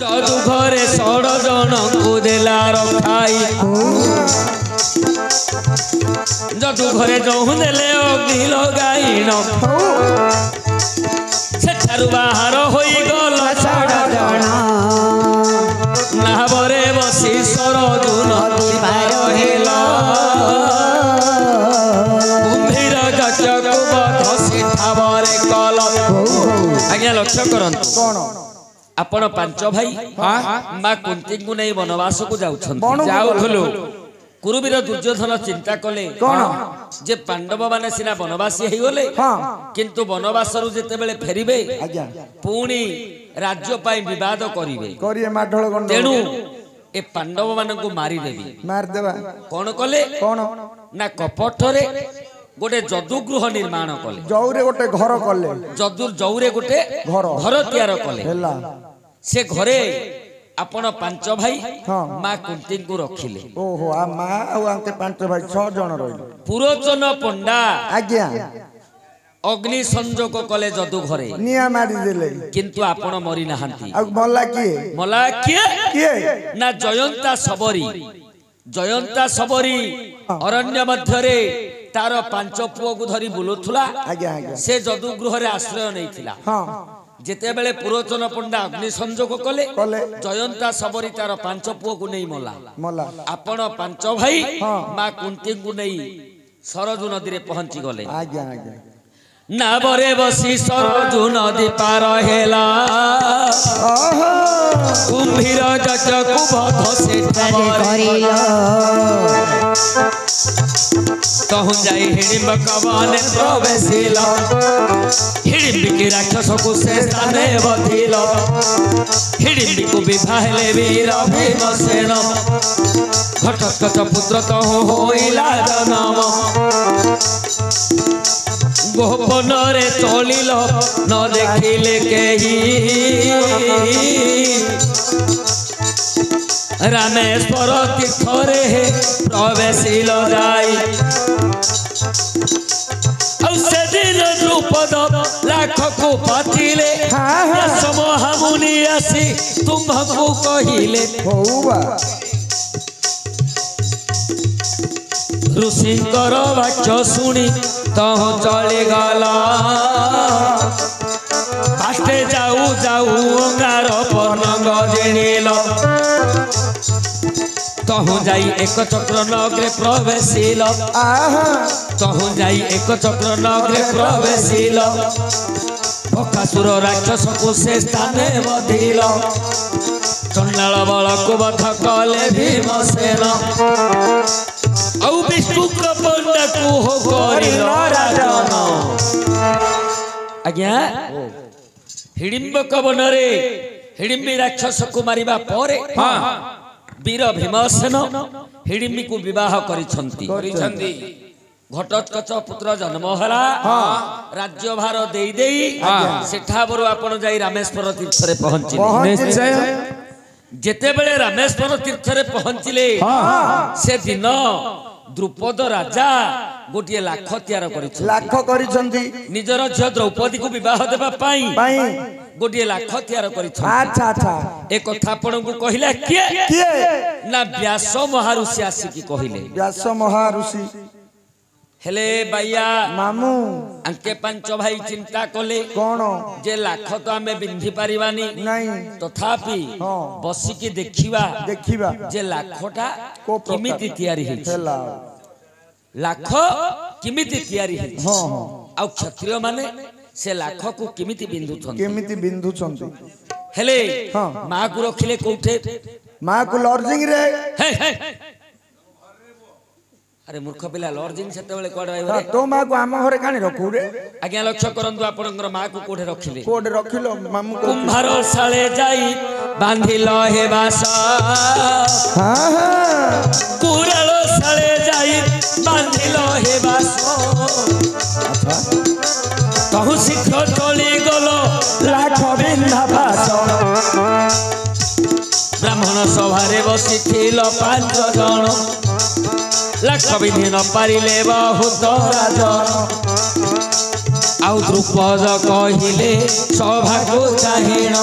जदू घरे 16 जन को देला रखाई जदू घरे जहु देले अग्नि लगाइन सेठारु बाहर होई गल 16 जन नाबरे बसी सरजु नदी पार हेला कुंभीर जचक बध सिठावरे कल। आज्ञा लक्ष्य करंतु कोन आपण पांच भाई माँ कुंती को नहीं वनवास को जाउथलु कुरुवीर दुर्योधन चिंता कले जे पांडव माने सिना वनवासी हे गले किंतु वनवास रु जेते बेले फेरिबे पुणी राज्य पाई विवाद करिवे तेणु ए पांडव मान को मारी देबी मार देबा कोन कले ना कपटरे गोटे जदुगृह निर्माण कले जौरे गोटे घर कले जौरे गोटे घर तैयार कले से घरे आपण पांच भाई माँ कुंती को रखिले। ओहो आ माँ आंके पांच भाई 6 जन रहिले। पुरोचन पंडा आज्ञा अग्नि संजोग कले जदु घरे निया मारी देले किंतु आपण मरी नाहंती आ मला किए ना जयंता सबरी अरण्य मध्यरे तार 5 पुओ को धरी बुलुथुला से जदुगृह रे आश्रय नैथिला जेते बेले पुरोचन पंडा अग्नि संजोग कले जयंता सबरी तार 5 पुओ को नहीं मला आपण 5 भाई माँ कुंती को नहीं सरजु नदी रे पहुंची गले नाबरे बसी सरजु नदी पार हेला कुंभीर जचक बध सिठावरे कहूँ जाई हिडिंब कवन प्रवेशिल हिडिंब की राक्षस को से स्थाने बधिल हिडिंब को विवाहले वीर भीमसेन घटोत्कच पुत्र तहु होइला जन्म गोपन रे चलिल न देखिले केही रामेश्वर तीर्थरे प्रवेशिल जाई से दिन द्रुपद लाख को पाथिले महामुनि आसी तुमको कहिले ऋषिकर वाक्य शुणी तह चली गला फास्टे जाऊ जाऊ अंगार पनंग जिणिल तहु जाई एक चक्र नगरे प्रवेशिल तहु जाई एक चक्र नगरे प्रवेशिल भकासुर राक्षस को से स्थाने बधिल चंडाल बल को बध कले भीमसेन औ विष्णु पंडा को हो करिल राजन। आज्ञा हिडिंब कवन रे हिडिंबी राक्षस को मारिबा परे वीर भीमसेन हिडिंबी को विवाह करिसंती घटोत्कच पुत्र जन्म हला राज्य भार देई देई सेठा बरु आपण जाई रामेश्वर तीर्थ रे पहुंचिले जेते बेले रामेश्वर तीर्थ रे पहुंचिले से दिन द्रुपद राजा गोटे लाख तैयार करिसंती निजर झ द्रौपदी को विवाह देबा पाई गोटे लाख तैयार करिसंती ए कथा आपण को कहिला किए ना व्यास महर्षि आसी की कहिले व्यास महर्षि हेले बाइया मामू अंके 5 भाई चिंता कले कोन जे लाख तो हमें बिंधी पारिबानी नहीं तथापि बसी की देखिबा जे लाखटा किमिति तैयारी हेला लाख किमिति तैयारी हे आ क्षत्रिय माने से लाख को किमिति बिंधुछंती हेले मां को रखिले कोठे मां को लॉर्जिंग रे अरे मूर्ख पिला लॉर्जिंग सेते बेले कोड आइबो तो मां को आम घरे कानी रखू रे। आज्ञा लक्ष्य करंतु आपनकर मां को कोठे रखिलो मामू को कुंभार साले जाई बांधिल हे बासा कुराल साले जाई बांधिल हे बासा कहू शीघ्र चली गलो लाख बिंधा बास ब्राह्मण सभारे बसिथिल 5 जन लाख विधि न पारिले बहुत राजन आउ द्रुपद कहिले सभा को चाहिण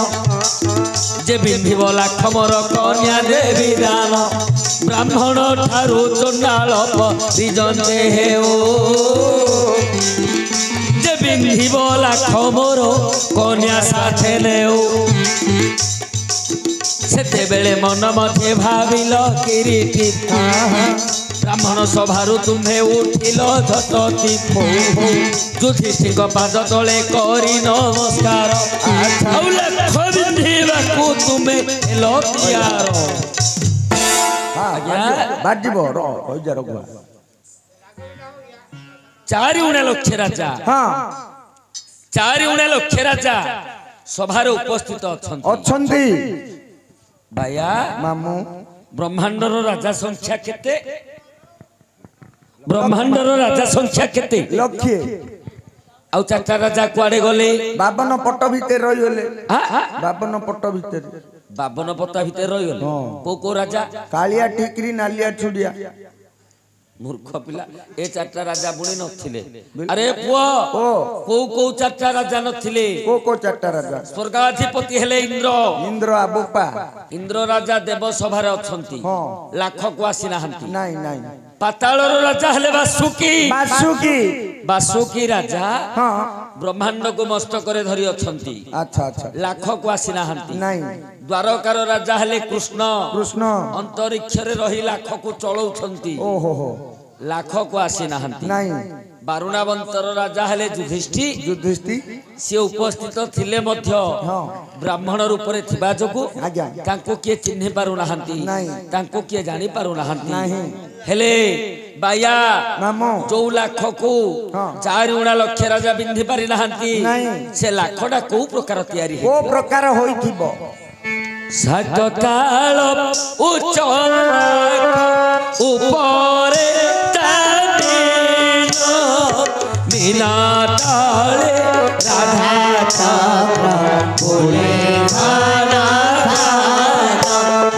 जे बिंधिब लाख मोर कन्या देवी दान ब्राह्मण ठारू चंडाल परिजने हेओ जे बिंधिब लाख मोर कन्या साथे नेओ सेते बेले मन मध्य भाविल किरीटी ब्राह्मण सभारू तुम्हें उठिल झटती युधिष्ठिर पाद तले करी नमस्कार तुम्हें चारि उणे लक्ष्य राजा चारि उणे लक्ष्य राजा सभार उपस्थित अछंती भाया मामू ब्रह्मांडर राजा संख्या केते ब्रह्मांडर राजा संख्या केते लक्ष्य आउ चाचा राजा कुआडे गले 52 पट भीतर रही गले 52 पट भीतर 52 पट भीतर रही गले को राजा कालिया टिकरी नालिया छुडिया मूर्ख पिला ए चाचा राजा बुणी नथिले अरे पुओ को चाचा राजा नथिले को चाचा राजा स्वर्गाधिपति हेले इंद्र इंद्र आबुपा इंद्र राजा देव सभारे अछंती लाख को आसी नाहंती नाही नाही पाताळर राजा हेले वासुकी वासुकी वासुकी राजा ब्रह्मांड को मस्तक रे धरि अछंती अच्छा अच्छा लाख को आसी नाहंती नाही द्वारकार राजा हेले कृष्ण कृष्ण अंतरिक्ष रे रही लाख को चलौछंती ओहो हो लाख को आसी नाहंती नाही बारुणावंतर राजा हेले युधिष्ठिर युधिष्ठिर से उपस्थित थिले मध्य ब्राह्मण रूप रे थिबा जगु तांको के चिन्ह पारु नाहंती तांको के जानि पारु नाहंती हेले बाया मामो जो लाख को 4 उणा लक्ष्य राजा बिंधि पारि नाहंती से लाखडा को प्रकार तयारी को प्रकार होइथिबो सात ताल उच्च ऊपरे मीना ताले राधा चक्र बोले गाना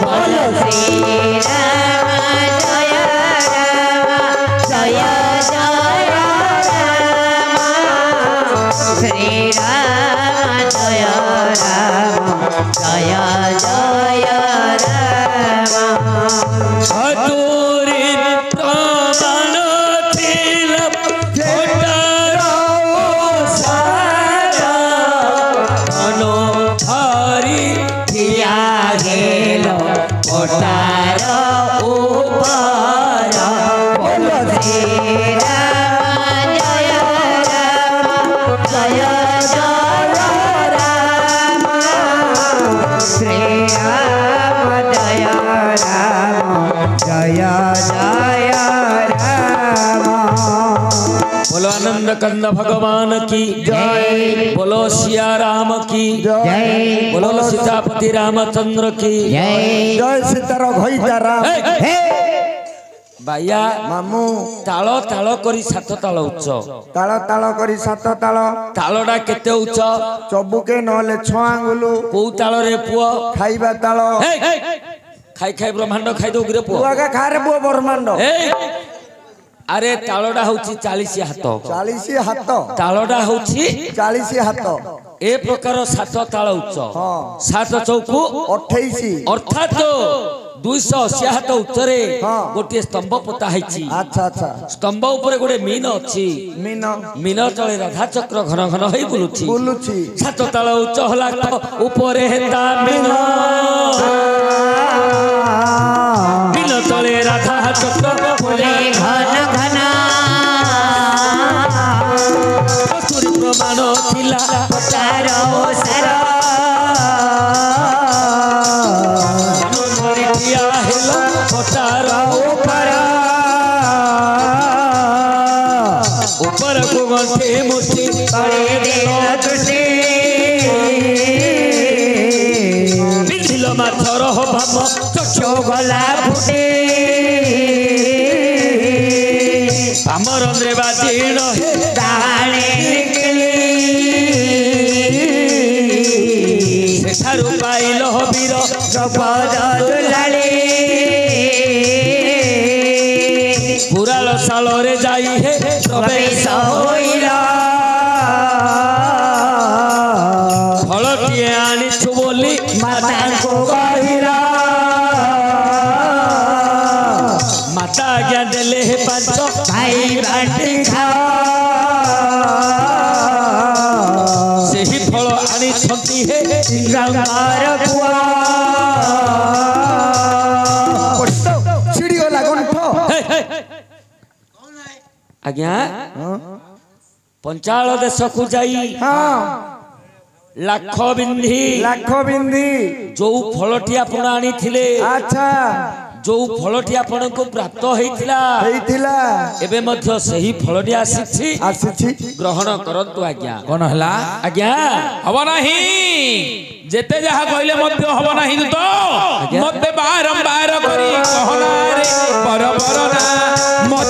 बोलो श्री राम जय राम जय जय राम श्री राम जय राम जय जय राम हतुरी प्रमाण बोलो आनंद कंद भगवान की जय बोलो सिया राम की जय बोलो सीतापति रामचंद्र की जय जय सीतार घोइता राम बाया मामू ताल ताल करी 7 ताल उच्च ताल ताल करी 7 ताल तालडा केते उच्च चबुके नले 6 आंगुल को ताल रे पुओ खाइबा ताल खाई खाई ब्रह्मांड खाई दो रे पुओ पुआ खा रे पुओ ब्रह्मांड अरे तालडा होची 40 हाथ 40 हाथ तालडा होची 40 हाथ ए प्रकार 7 ताल उच्च 7 चौकु 28 अर्थात 280 हाथ उच्चरे गोटे स्तंभ पोता हैची अच्छा अच्छा स्तंभ ऊपर गोटे मीन अछि मीन मीन तळे राधा चक्र घन घन होई बुलुची बुलुची 7 ताल उच्च होला ऊपर हेता मीन मीन तळे राधा चक्र बोले घन घन सूर्य प्रमाण थिला पतार ओसर मनोरिया हेला पतार ऊपर को गंठे मुठी तळे देला दृष्टि मिथिल माथर भाम चक्षु गला फुटे अमर अंद्रे बाजीण दाणे सेठारु पाइल वीर जपद दुलाली पुराल सालरे जाई हे प्रवेश होइल फलटिए आनिछु बोली माता को माता आज्ञा देले हे पांच भाई बाटी खाओ सेही फल आनी छंती हे गंगार कुआ छिड़ी गला गंठ आज्ञा पंचाल देश को जाई लाख बिंदी जो फलटी आपण आनी थिले अच्छा जो फलटी आपण को प्राप्त हेतिला एबे मध्य सही फलटी आसीछि ग्रहण करंतु आज्ञा कोन हला आज्ञा हबो नाही जेते जहा कहले मध्य हबो नाही तो मते बारंबार करी कहना रे परबरना